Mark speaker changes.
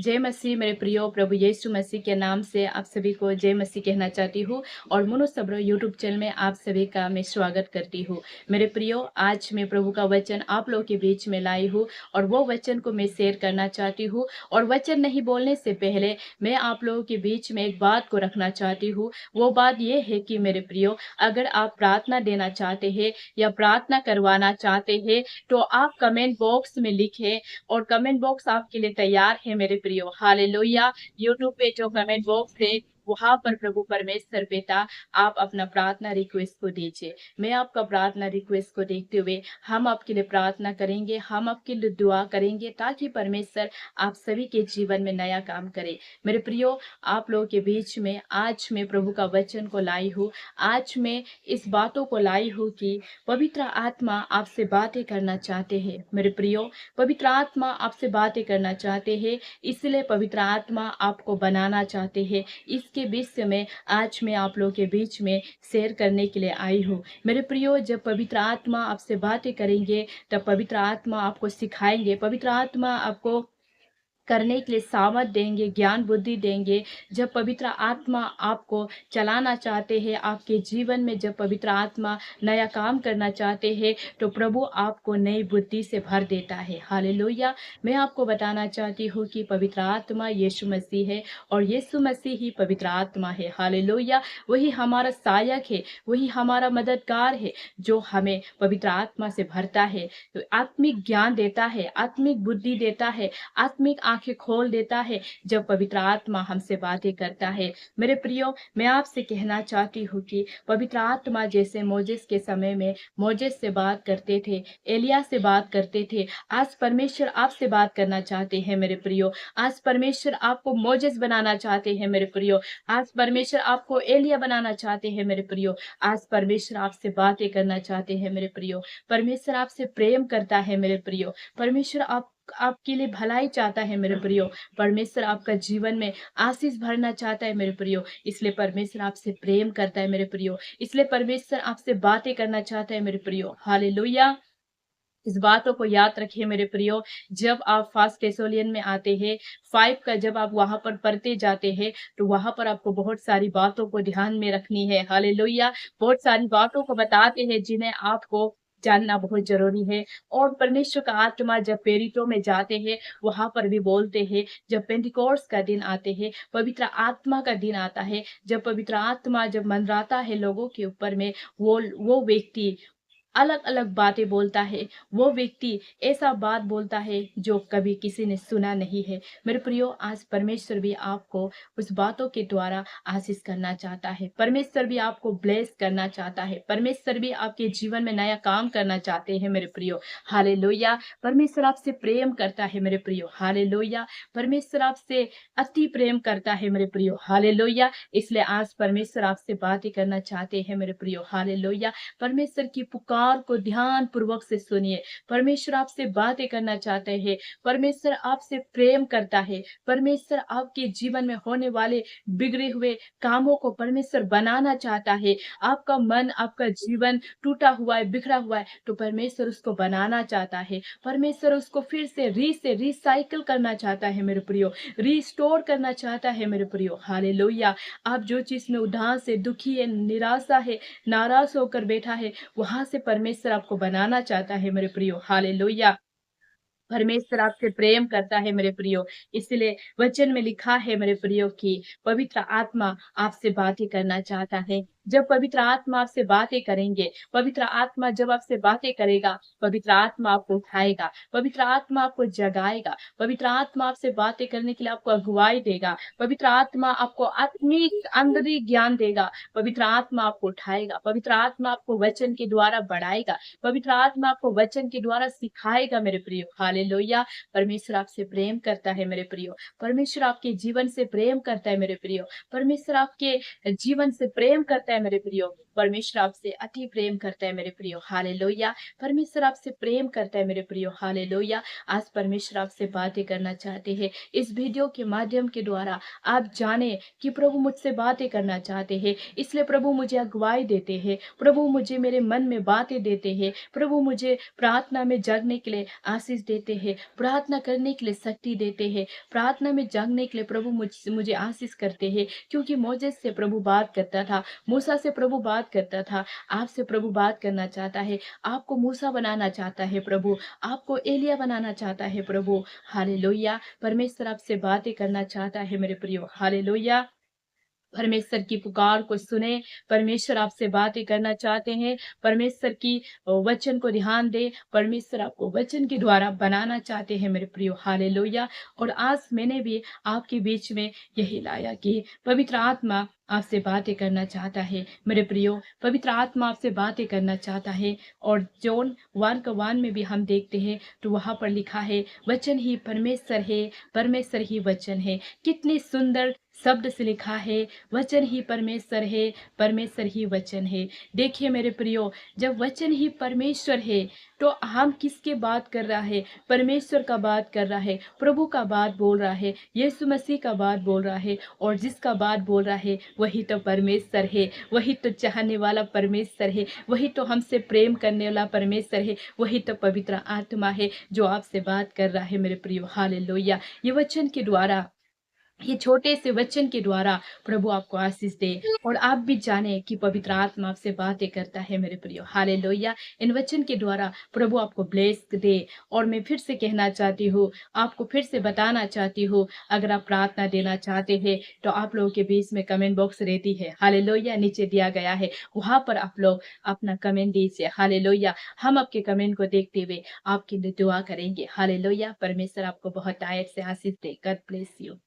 Speaker 1: जय मसीह मेरे प्रियो प्रभु यीशु मसीह के नाम से आप सभी को जय मसीह कहना चाहती हूँ और मोनो सब्र यूट्यूब चैनल में आप सभी का मैं स्वागत करती हूँ। मेरे प्रियो, आज मैं प्रभु का वचन आप लोगों के बीच में लाई हूँ और वो वचन को मैं शेयर करना चाहती हूँ। और वचन नहीं बोलने से पहले मैं आप लोगों के बीच में एक बात को रखना चाहती हूँ। वो बात ये है कि मेरे प्रियो, अगर आप प्रार्थना देना चाहते हैं या प्रार्थना करवाना चाहते हैं तो आप कमेंट बॉक्स में लिखें और कमेंट बॉक्स आपके लिए तैयार है मेरे प्रियो। हालेलुया। यूट्यूब पे जो कमेंट बॉक्स है वहां पर प्रभु परमेश्वर पिता आप अपना प्रार्थना रिक्वेस्ट को दीजिए। मैं आपका प्रार्थना रिक्वेस्ट को देखते हुए हम आपके लिए प्रार्थना करेंगे, हम आपके लिए दुआ करेंगे ताकि परमेश्वर आप सभी के जीवन में नया काम करे। मेरे प्रियो, आप लोगों के बीच में आज मैं प्रभु का वचन को लाई हूँ। आज मैं इस बातों को लाई हूँ कि पवित्र आत्मा आपसे बातें करना चाहते हैं। मेरे प्रियो, पवित्र आत्मा आपसे बातें करना चाहते हैं, इसलिए पवित्र आत्मा आपको बनाना चाहते हैं। इसके विषय में आज मैं आप लोगों के बीच में शेयर करने के लिए आई हूँ। मेरे प्रियो, जब पवित्र आत्मा आपसे बातें करेंगे तब पवित्र आत्मा आपको सिखाएंगे, पवित्र आत्मा आपको करने के लिए सामर्थ देंगे, ज्ञान बुद्धि देंगे। जब पवित्र आत्मा आपको चलाना चाहते हैं आपके जीवन में, जब पवित्र आत्मा नया काम करना चाहते हैं तो प्रभु आपको नई बुद्धि से भर देता है। हालेलुया। मैं आपको बताना चाहती हूँ कि पवित्र आत्मा यीशु मसीह है और यीशु मसीह ही पवित्र आत्मा है। हालेलुया। वही हमारा सहायक है, वही हमारा मददगार है जो हमें पवित्र आत्मा से भरता है, तो आत्मिक ज्ञान देता है, आत्मिक बुद्धि देता है, आत्मिक आंखें खोल देता है जब पवित्र आत्मा हमसे बातें करता है। मेरे प्रियो, मैं आपसे कहना चाहती हूँ कि पवित्र आत्मा जैसे मोजेस के समय में मोजेस से बात करते थे, एलिया से बात करते थे, आज परमेश्वर आपसे बात करना चाहते हैं मेरे प्रियो। आज परमेश्वर आपको मोजेस बनाना चाहते हैं मेरे प्रियो। आज परमेश्वर आपको एलिया बनाना चाहते हैं मेरे प्रियो। आज परमेश्वर आपसे बातें करना चाहते हैं मेरे प्रियो। परमेश्वर आपसे प्रेम करता है मेरे प्रियो। परमेश्वर आपके लिए भलाई चाहता है मेरे प्रियो। परमेश्वर आपका जीवन में आशीष भरना चाहता है मेरे प्रियो। इसलिए परमेश्वर आपसे प्रेम करता है मेरे प्रियो। इसलिए परमेश्वर आपसे बातें करना चाहता है मेरे प्रियो। हालेलुया। इस बातों को याद रखिए मेरे प्रियो। जब आप फर्स्ट थेस्सलुनियन में आते हैं 5 का, जब आप वहां पर पढ़ते जाते हैं तो वहां पर आपको बहुत सारी बातों को ध्यान में रखनी है। हालेलुया। बहुत सारी बातों को बताते हैं जिन्हें आपको जानना बहुत जरूरी है। और परमेश्वर का आत्मा जब प्रेरितों में जाते हैं वहां पर भी बोलते हैं, जब पेंटिकोर्स का दिन आते हैं, पवित्र आत्मा का दिन आता है, जब पवित्र आत्मा जब मंडराता है लोगों के ऊपर में, वो व्यक्ति अलग अलग बातें बोलता है। वो व्यक्ति ऐसा बात बोलता है जो कभी किसी ने सुना नहीं है। मेरे प्रियो, आज परमेश्वर भी आपको उस बातों के द्वारा आशीष करना चाहता है। परमेश्वर भी आपको ब्लेस करना चाहता है। परमेश्वर भी आपके जीवन में नया काम करना चाहते हैं मेरे प्रियो। हालेलुया। परमेश्वर आपसे प्रेम करता है मेरे प्रियो। हालेलुया। परमेश्वर आपसे अति प्रेम करता है मेरे प्रियो। हालेलुया। इसलिए आज परमेश्वर आपसे बातें करना चाहते हैं मेरे प्रियो। हालेलुया। परमेश्वर की पुकार को ध्यान पूर्वक से सुनिए। परमेश्वर आपसे बातें करना चाहते हैं। परमेश्वर आपसे प्रेम करता है। परमेश्वर आपके जीवन में होने वाले बिगड़े हुए कामों को परमेश्वर बनाना चाहता है। आपका मन, आपका जीवन टूटा हुआ है, बिखरा हुआ है, तो परमेश्वर उसको बनाना चाहता है। परमेश्वर उसको फिर से रिसाइकल करना चाहता है मेरे प्रियो, रिस्टोर करना चाहता है मेरे प्रियो। हालेलुया। आप जो चीज में उदास है, दुखी है, निराशा है, नाराज होकर बैठा है, वहां से परमेश्वर आपको बनाना चाहता है मेरे प्रियो। हालेलुया। परमेश्वर आपसे प्रेम करता है मेरे प्रियो। इसलिए वचन में लिखा है मेरे प्रियो कि पवित्र आत्मा आपसे बातें करना चाहता है। जब पवित्र आत्मा आपसे बातें करेंगे, पवित्र आत्मा जब आपसे बातें करेगा, पवित्र आत्मा आपको उठाएगा, पवित्र आत्मा आपको जगाएगा, पवित्र आत्मा आपसे बातें करने के लिए आपको अगुवाई देगा, पवित्र आत्मा आपको आत्मिक अंदरी ज्ञान देगा, पवित्र आत्मा आपको उठाएगा, पवित्र आत्मा आपको वचन के द्वारा बढ़ाएगा, पवित्र आत्मा आपको वचन के द्वारा सिखाएगा मेरे प्रियो। हालेलुया। परमेश्वर आपसे प्रेम करता है मेरे प्रियो। परमेश्वर आपके जीवन से प्रेम करता है मेरे प्रियो। परमेश्वर आपके जीवन से प्रेम करता है मेरे प्रियो। परमेश्वर आपसे अति प्रेम करता है मेरे प्रियो, हालेलुया। परमेश्वर आपसे प्रेम करता है मेरे प्रियो, हालेलुया। आज परमेश्वर आपसे बातें करना चाहते हैं। इस वीडियो के माध्यम के द्वारा आप जाने कि प्रभु मुझसे बातें करना चाहते हैं, इसलिए प्रभु मुझे अगुवाई देते हैं, प्रभु मुझे मेरे मन में बातें देते हैं, प्रभु मुझे प्रार्थना में जगने के लिए आशीष देते हैं, प्रार्थना करने के लिए शक्ति देते हैं, प्रार्थना में जगने के लिए प्रभु मुझे आशीष करते हैं। क्योंकि मोजेस से प्रभु बात करता था, मूसा से प्रभु बात करता था, आपसे प्रभु बात करना चाहता है। आपको मूसा बनाना चाहता है प्रभु, आपको एलिया बनाना चाहता है प्रभु, हालेलुया। परमेश्वर आपसे बातें करना चाहता है मेरे प्रियो, हालेलुया। परमेश्वर की पुकार को सुने, परमेश्वर आपसे बातें करना चाहते हैं, परमेश्वर की वचन को ध्यान दे, परमेश्वर आपको वचन के द्वारा बनाना चाहते हैं मेरे प्रियो, हालेलुया। और आज मैंने भी आपके बीच में यही लाया कि पवित्र आत्मा आपसे बातें करना चाहता है मेरे प्रियो, पवित्र आत्मा आपसे बातें करना चाहता है। और जॉन 1:1 में भी हम देखते हैं तो वहां पर लिखा है, वचन ही परमेश्वर है, परमेश्वर ही वचन है। कितनी सुंदर शब्द से लिखा है, वचन ही परमेश्वर है, परमेश्वर ही वचन है। देखिए मेरे प्रियो, जब वचन ही परमेश्वर है तो हम किसके बात कर रहा है? परमेश्वर का बात कर रहा है, प्रभु का बात बोल रहा है, यीशु मसीह का बात बोल रहा है। और जिसका बात बोल रहा है वही तो परमेश्वर है, वही तो चाहने वाला परमेश्वर है, वही तो हमसे प्रेम करने वाला परमेश्वर है, वही तो पवित्र आत्मा है जो आपसे बात कर रहा है मेरे प्रियो, हालेलुया। ये वचन के द्वारा, ये छोटे से वचन के द्वारा प्रभु आपको आशीष दे और आप भी जाने कि पवित्र आत्मा आपसे बातें करता है मेरे प्रियो, हालेलुया। इन वचन के द्वारा प्रभु आपको ब्लेस दे। और मैं फिर से कहना चाहती हूँ, आपको फिर से बताना चाहती हूँ, अगर आप प्रार्थना देना चाहते हैं तो आप लोगों के बीच में कमेंट बॉक्स रहती है, हालेलुया, नीचे दिया गया है, वहां पर आप लोग अपना कमेंट दीजिए, हालेलुया। हम आपके कमेंट को देखते हुए आपके लिए दुआ करेंगे, हालेलुया। परमेश्वर आपको बहुत आयत से आशीष दे। God bless you.